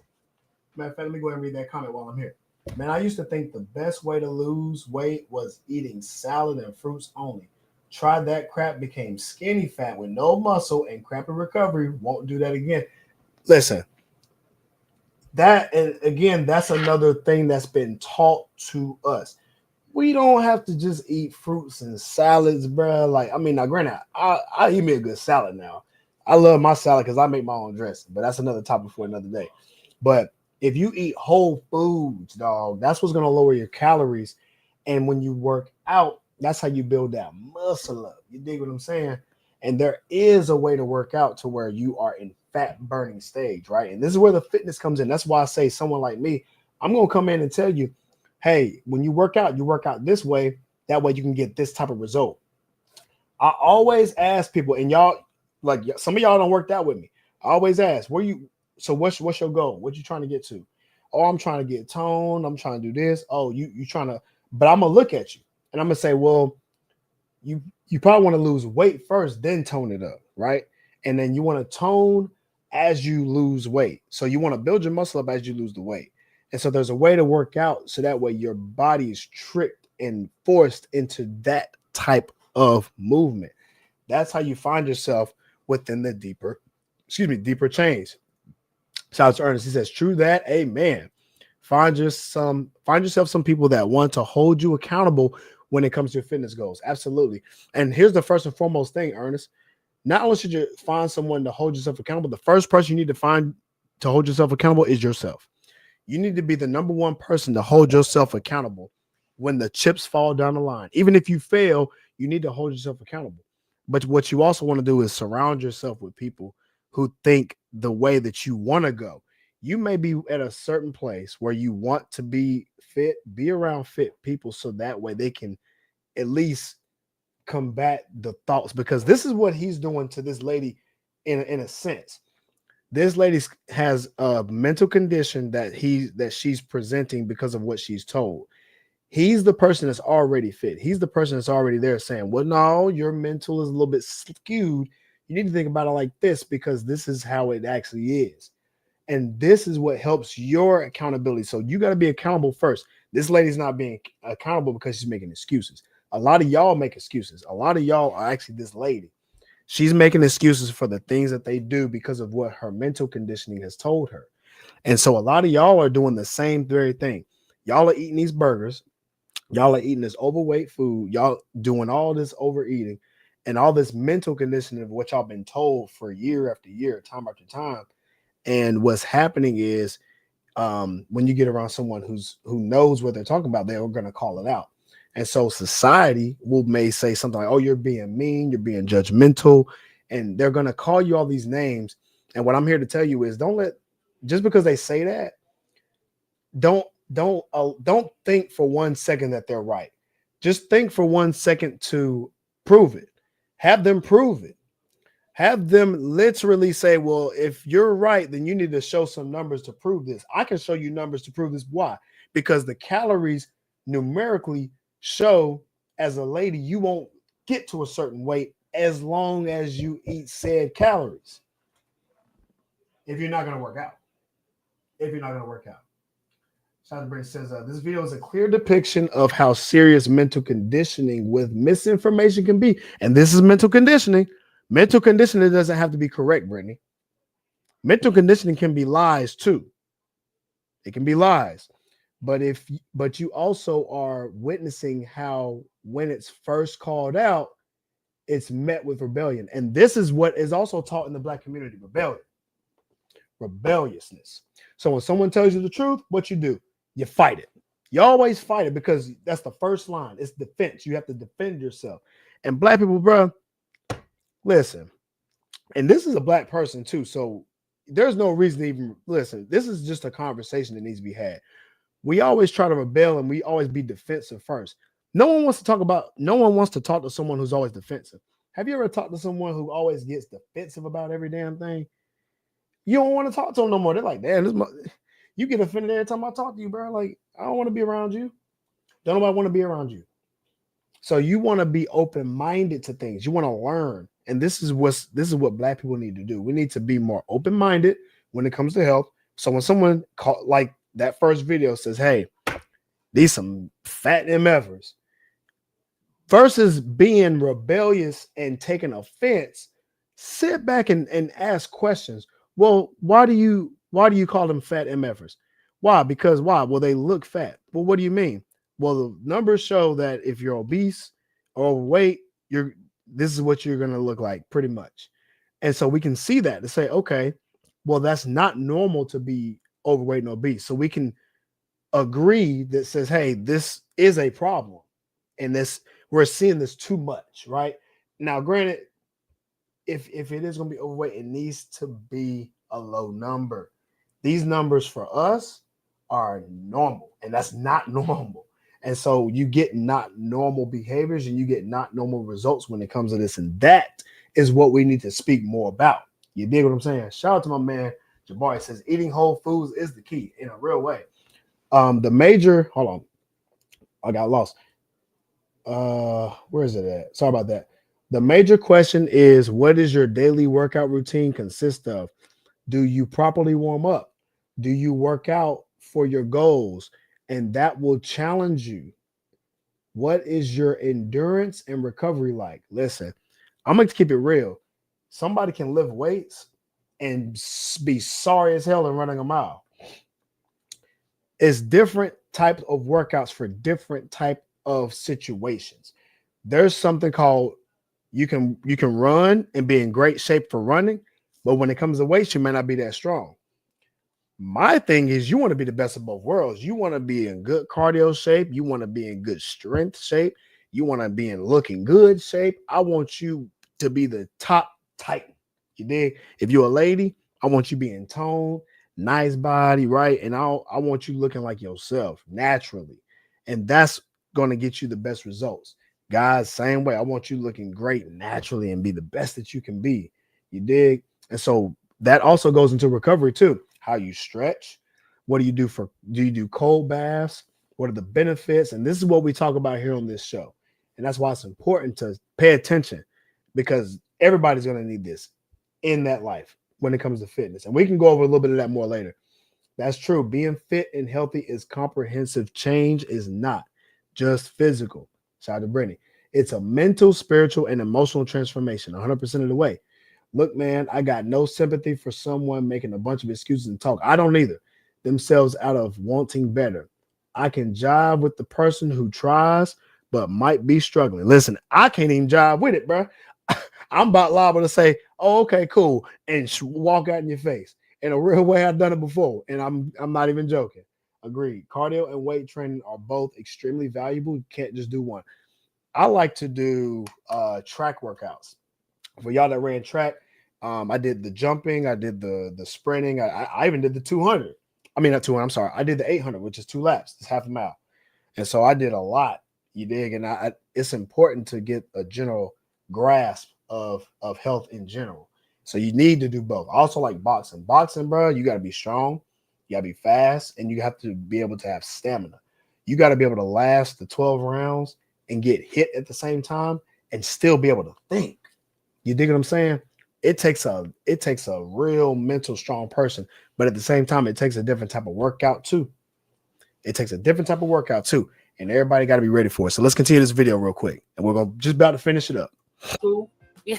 Matter of fact, let me go ahead and read that comment while I'm here. Man, I used to think the best way to lose weight was eating salad and fruits only. Tried that crap, became skinny fat with no muscle and crappy recovery. Won't do that again. Listen, that, and again, that's another thing that's been taught to us. We don't have to just eat fruits and salads, bro. Like, I mean, now granted, I eat me a good salad now. I love my salad because I make my own dressing, but that's another topic for another day. But if you eat whole foods, dog, that's what's going to lower your calories. And when you work out, that's how you build that muscle up. You dig what I'm saying? And there is a way to work out to where you are in fat burning stage, right? And this is where the fitness comes in. That's why I say someone like me, I'm going to come in and tell you, hey, when you work out this way. That way you can get this type of result. I always ask people, and y'all, like some of y'all don't work out with me. I always ask, so what's your goal? What you trying to get to? Oh, I'm trying to get toned. I'm trying to do this. Oh, you trying to, but I'm going to look at you and I'm going to say, well, you probably want to lose weight first, then tone it up, right? And then you want to tone as you lose weight. So you want to build your muscle up as you lose the weight. And so there's a way to work out so that way your body is tricked and forced into that type of movement. That's how you find yourself within the deeper chains. Shout out to Ernest. He says, true that. Amen. Find yourself some people that want to hold you accountable when it comes to your fitness goals. Absolutely. And here's the first and foremost thing, Ernest. Not only should you find someone to hold yourself accountable, the first person you need to find to hold yourself accountable is yourself. You need to be the number one person to hold yourself accountable when the chips fall down the line. Even if you fail, you need to hold yourself accountable. But what you also want to do is surround yourself with people who think the way that you want to go. You may be at a certain place where you want to be fit, be around fit people so that way they can at least combat the thoughts, because this is what he's doing to this lady in a sense. This lady has a mental condition that she's presenting because of what she's told. He's the person that's already fit. He's the person that's already there saying, well, no, your mental is a little bit skewed. You need to think about it like this because this is how it actually is. And this is what helps your accountability. So you got to be accountable first. This lady's not being accountable because she's making excuses. A lot of y'all make excuses. A lot of y'all are actually this lady. She's making excuses for the things that they do because of what her mental conditioning has told her. And so a lot of y'all are doing the same very thing. Y'all are eating these burgers. Y'all are eating this overweight food. Y'all doing all this overeating and all this mental conditioning of what y'all been told for year after year, time after time. And what's happening is when you get around someone who knows what they're talking about, they're going to call it out. And so society may say something like, oh, you're being mean, you're being judgmental, and they're going to call you all these names. And what I'm here to tell you is just because they say that, don't think for 1 second that they're right. Just think for 1 second to prove it. Have them prove it. Have them literally say, well, if you're right, then you need to show some numbers to prove this. I can show you numbers to prove this. Why? Because the calories numerically show as a lady, you won't get to a certain weight as long as you eat said calories. If you're not going to work out. Shout out to Brent says, this video is a clear depiction of how serious mental conditioning with misinformation can be. And this is mental conditioning. Mental conditioning doesn't have to be correct, Brittany. Mental conditioning can be lies too. It can be lies. But you also are witnessing how when it's first called out, it's met with rebellion. And this is what is also taught in the Black community, rebelliousness. So when someone tells you the truth, what you do? You fight it. You always fight it because that's the first line. It's defense. You have to defend yourself. And Black people, bro, listen. And this is a Black person too. So there's no reason to even listen. This is just a conversation that needs to be had. We always try to rebel and we always be defensive first. No one wants to talk to someone who's always defensive. Have you ever talked to someone who always gets defensive about every damn thing? You don't want to talk to them no more. They're like, damn, you get offended every time I talk to you, bro. Like, I don't want to be around you. Don't nobody want to be around you. So you want to be open-minded to things. You want to learn. And this is what Black people need to do. We need to be more open-minded when it comes to health. So when someone like that first video says, hey, these some fat MFers, versus being rebellious and taking offense, sit back and ask questions. Well, why do you call them fat MFers? Why? Because why? Well, they look fat. Well, what do you mean? Well, the numbers show that if you're obese or overweight, this is what you're going to look like pretty much. And so we can see that to say, okay, well, that's not normal to be overweight and obese. So we can agree that says, hey, this is a problem. And we're seeing this too much, right? Now, granted, if it is going to be overweight, it needs to be a low number. These numbers for us are normal, and that's not normal. And so you get not normal behaviors and you get not normal results when it comes to this. And that is what we need to speak more about. You dig what I'm saying? Shout out to my man, Jabari. Says eating whole foods is the key in a real way. Hold on. I got lost. Where is it at? Sorry about that. The major question is, what does your daily workout routine consist of? Do you properly warm up? Do you work out for your goals? And that will challenge you. What is your endurance and recovery like? Listen, I'm going to keep it real. Somebody can lift weights and be sorry as hell in running a mile. It's different types of workouts for different type of situations. There's something called you can run and be in great shape for running, but when it comes to weights, you may not be that strong. My thing is you want to be the best of both worlds. You want to be in good cardio shape. You want to be in good strength shape. You want to be in looking good shape. I want you to be the top titan. You dig? If you're a lady, I want you being toned, nice body, right? And I want you looking like yourself naturally. And that's going to get you the best results. Guys, same way. I want you looking great naturally and be the best that you can be. You dig? And so that also goes into recovery too. How you stretch. What do you do do you do cold baths? What are the benefits? And this is what we talk about here on this show. And that's why it's important to pay attention, because everybody's going to need this in that life when it comes to fitness. And we can go over a little bit of that more later. That's true. Being fit and healthy is comprehensive. Change is not just physical. Shout out to Brittany. It's a mental, spiritual, and emotional transformation 100% of the way. Look, man, I got no sympathy for someone making a bunch of excuses and talk. I don't either. Themselves out of wanting better. I can jive with the person who tries, but might be struggling. Listen, I can't even jive with it, bro. I'm about liable to say, oh, okay, cool, and walk out in your face. In a real way, I've done it before, and I'm not even joking. Agreed. Cardio and weight training are both extremely valuable. You can't just do one. I like to do track workouts. For y'all that ran track, I did the jumping, I did the sprinting, I even did the 200. I mean, not 200, I'm sorry. I did the 800, which is 2 laps. It's half a mile. And so I did a lot, you dig? And it's important to get a general grasp of health in general. So you need to do both. I also like boxing. Boxing, bro, you got to be strong, you got to be fast, and you have to be able to have stamina. You got to be able to last the 12 rounds and get hit at the same time and still be able to think. You dig what I'm saying? It takes a real mental strong person, but at the same time, it takes a different type of workout too. And everybody got to be ready for it. So let's continue this video real quick, and we're going to just about to finish it up. Yeah.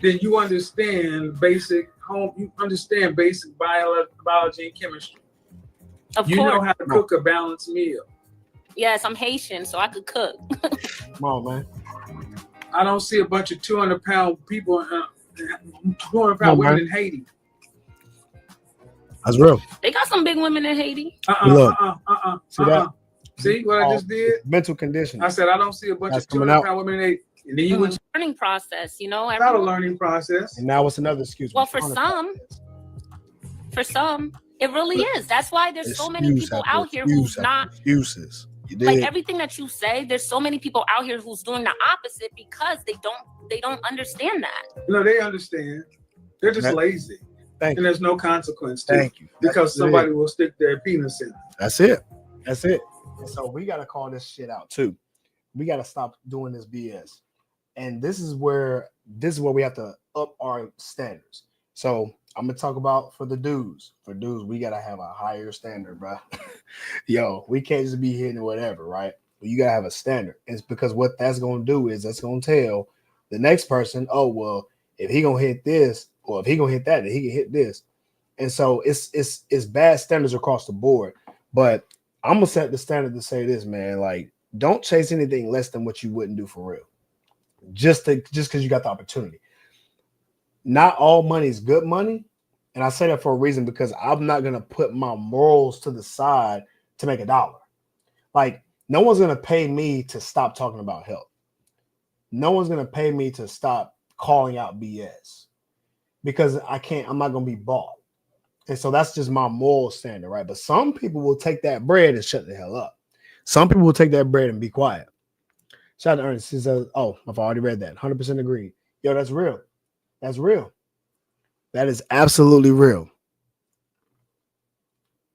Then you understand basic biology and chemistry. Of you course. know how to cook a balanced meal. Yes, I'm Haitian, so I could cook. Come on, man. I don't see a bunch of 200-pound people, 200-pound women in Haiti. That's real. They got some big women in Haiti. See what I just did? Mental condition. I said I don't see a bunch of 200-pound women in Haiti. And then you went learning process, you know. It's not a learning process. And now it's another excuse. Well, for some, it really is. That's why there's so many people out here who's not. Excuses. like everything that you say, there's so many people out here who's doing the opposite because they don't understand that. No, they understand. They're just lazy. Thank and there's no consequence to Thank you. because somebody will stick their penis in. That's it. That's it. And so we got to call this shit out too. We got to stop doing this BS. And this is where we have to up our standards. So I'm gonna talk about for the dudes. For dudes, we gotta have a higher standard, bro. Yo, we can't just be hitting whatever, right? You gotta have a standard. It's because what that's gonna do is that's gonna tell the next person, oh well, if he gonna hit this, or if he gonna hit that, then he can hit this. And so it's bad standards across the board. But I'm gonna set the standard to say this, man. Like, don't chase anything less than what you wouldn't do for real. Just because you got the opportunity. Not all money is good money. And I say that for a reason, because I'm not going to put my morals to the side to make $1. Like, no one's going to pay me to stop talking about health. No one's going to pay me to stop calling out BS, because I'm not going to be bought. And so that's just my moral standard, right? But some people will take that bread and shut the hell up. Some people will take that bread and be quiet. Shout out to Ernest. He says, oh, I've already read that. 100% agreed. Yo, that's real. That's real. That is absolutely real.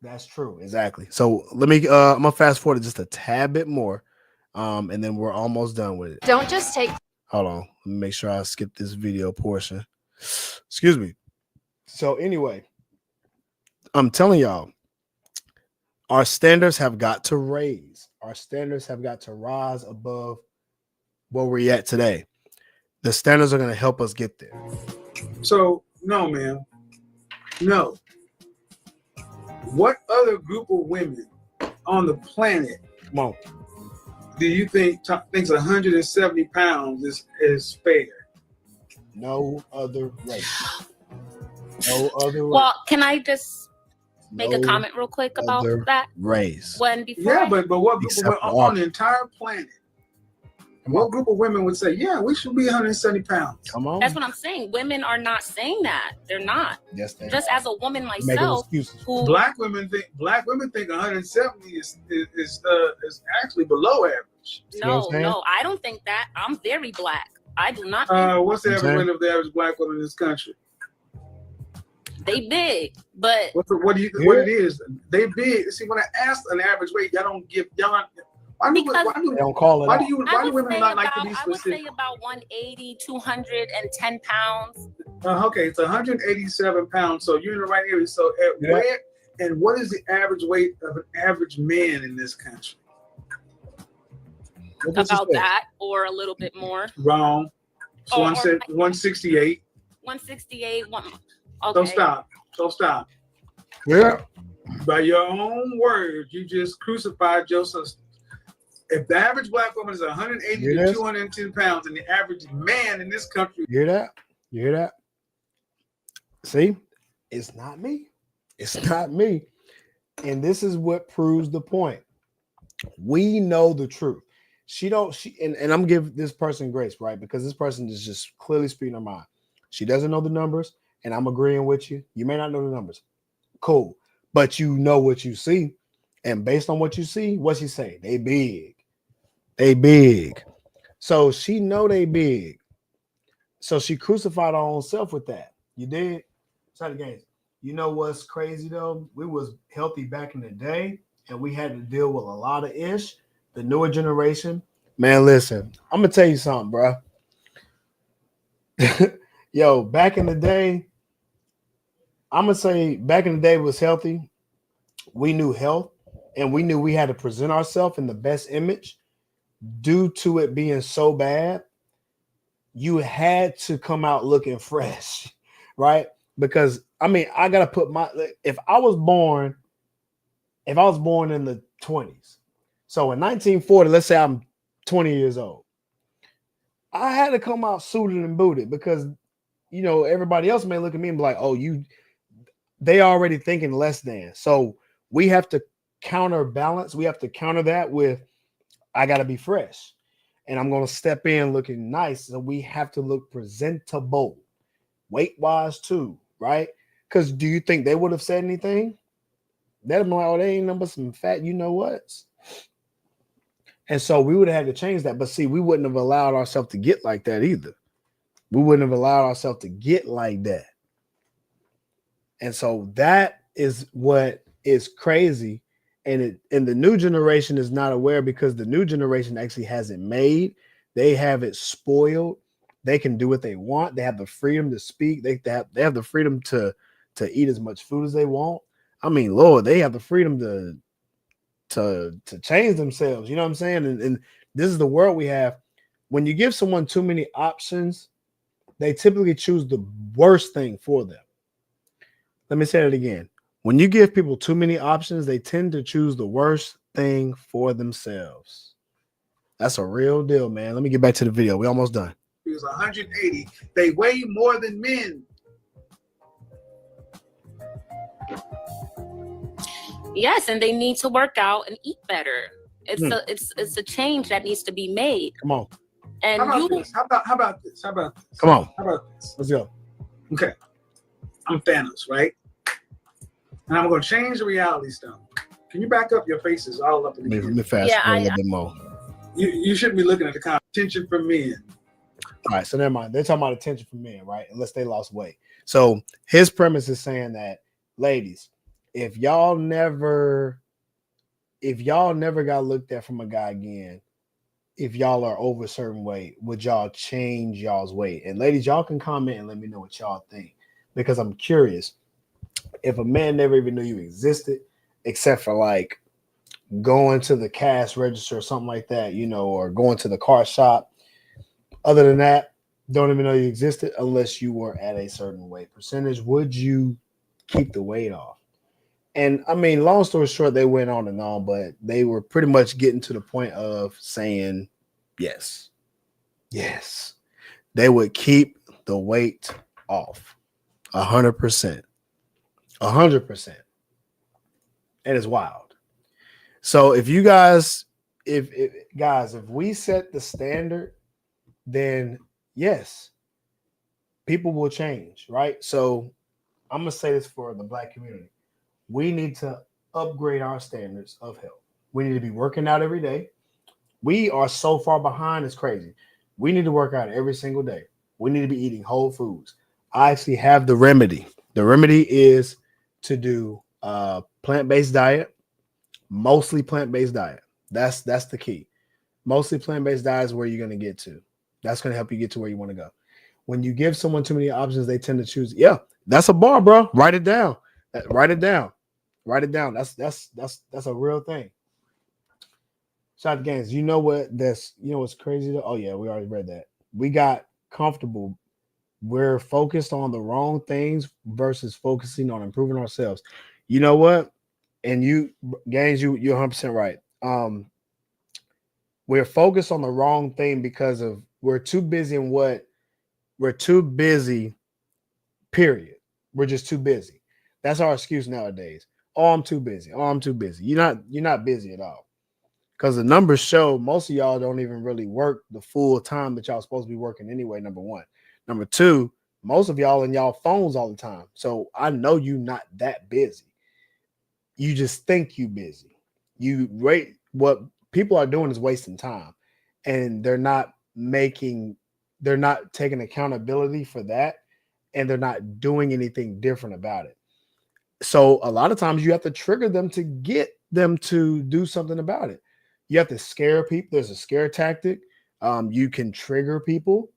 That's true. Exactly. So let me, I'm going to fast forward just a tad bit more. And then we're almost done with it. Don't just take. Hold on. Let me make sure I skip this video portion. Excuse me. So anyway, I'm telling y'all, our standards have got to raise. Our standards have got to rise above where we're at today. The standards are going to help us get there. So, no, man. No. What other group of women on the planet do you think thinks 170 pounds is fair? No other race. No other race. Well, can I just make a comment real quick about that? Race. But what group of, on the entire planet? What group of women would say, yeah, we should be 170 pounds? Come on. That's what I'm saying. Women are not saying that. They're not. Yes, they just as a woman myself, who black women think 170 is actually below average. No, I don't think that. I'm very black. I do not. What's the average weight of the average black woman in this country? They big, but what it is? They big. See, when I ask an average weight, y'all don't give y'all. Why do women not like to be specific? I would say about 180, 210 pounds. Okay, it's 187 pounds. So you're in the right area. So where and what is the average weight of an average man in this country? About that or a little bit more. Wrong. So 168. 168. Okay. So stop. Yeah. By your own words, you just crucified your sister. If the average black woman is 180 to 210 pounds, and the average man in this country, you hear that? See, it's not me. It's not me. And this is what proves the point. We know the truth. And I'm giving this person grace, right? Because this person is just clearly speaking her mind. She doesn't know the numbers, and I'm agreeing with you. You may not know the numbers. Cool. But you know what you see. And based on what you see, what she say? They big. They big. So she know they big. So she crucified her own self with that. You did? Try the games. You know what's crazy though? We was healthy back in the day, and we had to deal with a lot of ish. The newer generation. Man, listen, I'm gonna tell you something, bro. Yo, back in the day, I'm gonna say back in the day was healthy. We knew health, and we knew we had to present ourselves in the best image. Due to it being so bad, you had to come out looking fresh, right? Because I mean, I gotta put if I was born in the 20s, so in 1940, let's say I'm 20 years old, I had to come out suited and booted because everybody else may look at me and be like, oh, they already thinking less than. So we have to counterbalance. We have to counter that with, I got to be fresh, and I'm going to step in looking nice. So we have to look presentable, weight wise too, right? Because do you think they would have said anything? They'd be like, oh, they ain't number some fat, you know what? And so we would have had to change that. But see, we wouldn't have allowed ourselves to get like that either. We wouldn't have allowed ourselves to get like that. And so that is what is crazy. And the new generation is not aware because the new generation actually has it made. They have it spoiled. They can do what they want. They have the freedom to speak. They have the freedom to eat as much food as they want. I mean, Lord, they have the freedom to change themselves. You know what I'm saying? And this is the world we have. When you give someone too many options, they typically choose the worst thing for them. Let me say it again. When you give people too many options, they tend to choose the worst thing for themselves. That's a real deal, man. Let me get back to the video. We're almost done. He was 180. They weigh more than men. Yes, and they need to work out and eat better. It's a change that needs to be made. Come on. And How about this? Come on. How about this? Let's go. Okay. I'm Thanos, right? And I'm going to change the reality stone. Can you back up? Your face is all up in the Let me fast forward a little bit more. You shouldn't be looking at the comment. Attention from men. All right, so never mind. They're talking about attention from men, right? Unless they lost weight. So his premise is saying that, ladies, if y'all never got looked at from a guy again, if y'all are over a certain weight, would y'all change y'all's weight? And ladies, y'all can comment and let me know what y'all think, because I'm curious. If a man never even knew you existed, except for like going to the cash register or something like that, you know, or going to the car shop, other than that, don't even know you existed unless you were at a certain weight percentage, would you keep the weight off? And I mean, long story short, they went on and on, but they were pretty much getting to the point of saying yes. Yes. They would keep the weight off 100%. 100%. And it's wild. So if you guys, if we set the standard, then yes, people will change, right? So I'm going to say this for the Black community. We need to upgrade our standards of health. We need to be working out every day. We are so far behind, it's crazy. We need to work out every single day. We need to be eating whole foods. I actually have the remedy. The remedy is to do a plant-based diet, mostly plant-based diet. That's the key. Mostly plant-based diet is where you're going to get to. That's going to help you get to where you want to go. When you give someone too many options, they tend to choose. Yeah, that's a bar, bro. Write it down. Write it down. Write it down. That's a real thing. Shout out to Gaines. You know what? What's crazy though? Oh yeah, we already read that. We got comfortable. We're focused on the wrong things versus focusing on improving ourselves. You know what? And you, Gaines, you're 100% right. We're focused on the wrong thing because of we're too busy in what we're too busy. Period. We're just too busy. That's our excuse nowadays. Oh, I'm too busy. Oh, I'm too busy. You're not busy at all. Because the numbers show most of y'all don't even really work the full time that y'all supposed to be working anyway, number one. Number two, most of y'all in y'all phones all the time. So I know you're not that busy. You just think you busy. What people are doing is wasting time. And they're not taking accountability for that. And they're not doing anything different about it. So a lot of times you have to trigger them to get them to do something about it. You have to scare people. There's a scare tactic. You can trigger people.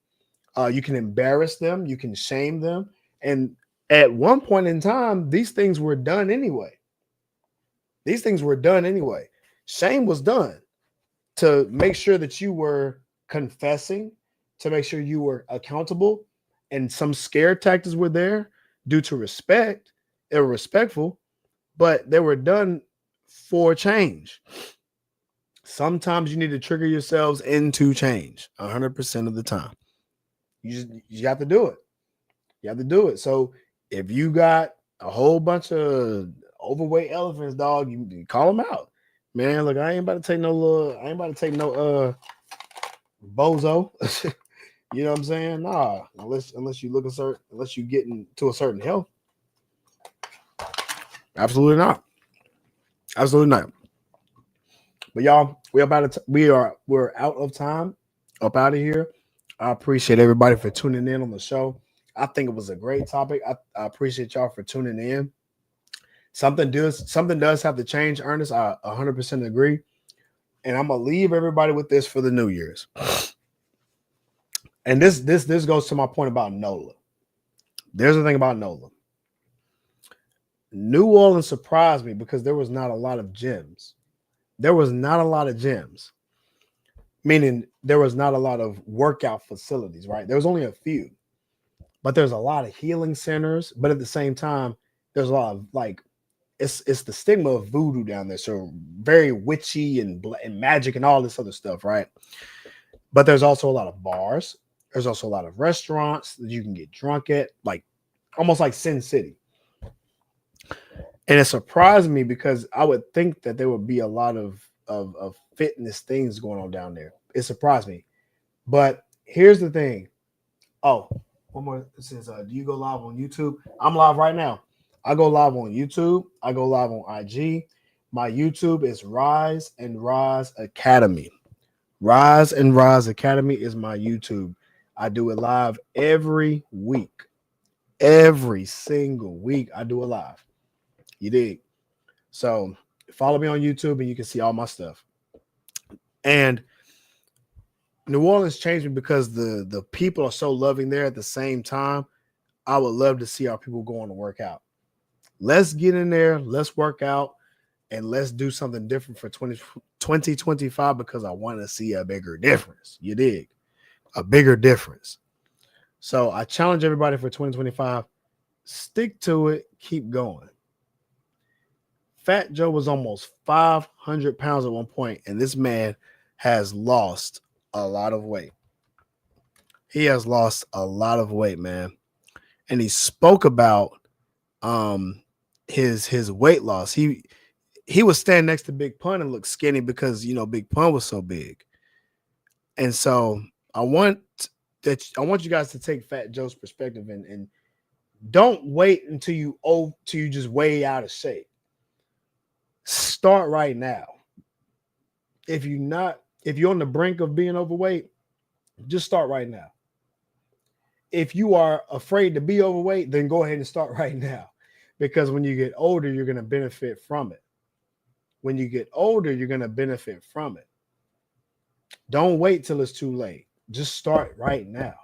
You can embarrass them. You can shame them. And at one point in time, these things were done anyway. Shame was done to make sure that you were confessing, to make sure you were accountable. And some scare tactics were there due to respect. They were respectful, but they were done for change. Sometimes you need to trigger yourselves into change 100% of the time. You have to do it. You have to do it. So if you got a whole bunch of overweight elephants, dog, you call them out. Man, look, I ain't about to take no bozo. You know what I'm saying? Nah, unless you get into a certain health. Absolutely not. Absolutely not. But y'all, we're out of time. Up out of here. I appreciate everybody for tuning in on the show. I think it was a great topic. I appreciate y'all for tuning in. Something does have to change, Ernest. I 100% agree. And I'm gonna leave everybody with this for the New Year's. And this goes to my point about NOLA. There's the thing about NOLA. New Orleans surprised me because there was not a lot of gyms. There was not a lot of gyms. Meaning there was not a lot of workout facilities, right? There was only a few. But there's a lot of healing centers. But at the same time, there's a lot of it's the stigma of voodoo down there. So very witchy and magic and all this other stuff, right? But there's also a lot of bars. There's also a lot of restaurants that you can get drunk at, like almost like Sin City. And it surprised me because I would think that there would be a lot of fitness things going on down there. It surprised me. But here's the thing. Oh, one more. It says, do you go live on YouTube? I'm live right now. I go live on YouTube. I go live on IG. My YouTube is Rise and Rise Academy. Rise and Rise Academy is my YouTube. I do it live every week. Every single week I do it live. You dig? So follow me on YouTube and you can see all my stuff. And New Orleans changed me because the people are so loving there. At the same time, I would love to see our people going to work out. Let's get in there, let's work out, and let's do something different for 2025 because I want to see a bigger difference. You dig? A bigger difference. So I challenge everybody for 2025. Stick to it. Keep going. Fat Joe was almost 500 pounds at one point, and this man has lost a lot of weight. He has lost a lot of weight, man. And he spoke about his weight loss. He was standing next to Big Pun and looked skinny because Big Pun was so big. And so I want you guys to take Fat Joe's perspective and don't wait until you just way out of shape. Start right now. If you're on the brink of being overweight, just start right now. If you are afraid to be overweight, then go ahead and start right now. Because when you get older, you're going to benefit from it. When you get older, you're going to benefit from it. Don't wait till it's too late. Just start right now.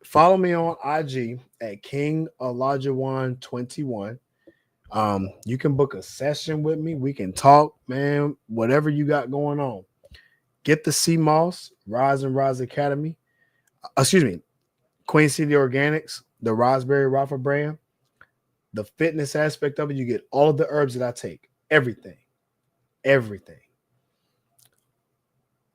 Follow me on IG at King Alajuwan 21. You can book a session with me. We can talk, man, whatever you got going on. Get the CMOS, Rise and Rise Academy. Queen City Organics, the Raspberry Rafa brand. The fitness aspect of it, you get all of the herbs that I take. Everything. Everything.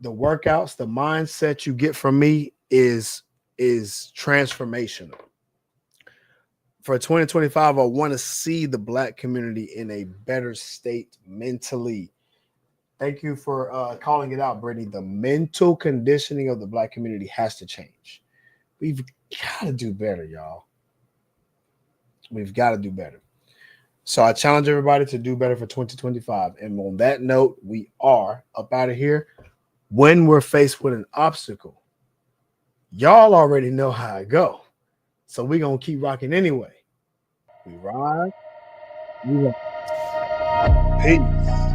The workouts, the mindset you get from me is transformational. For 2025, I want to see the Black community in a better state mentally. Thank you for calling it out, Brittany. The mental conditioning of the Black community has to change. We've got to do better, y'all. We've got to do better. So I challenge everybody to do better for 2025. And on that note, we are up out of here. When we're faced with an obstacle, y'all already know how it go. So we're going to keep rocking anyway. We ride. We rock. Peace.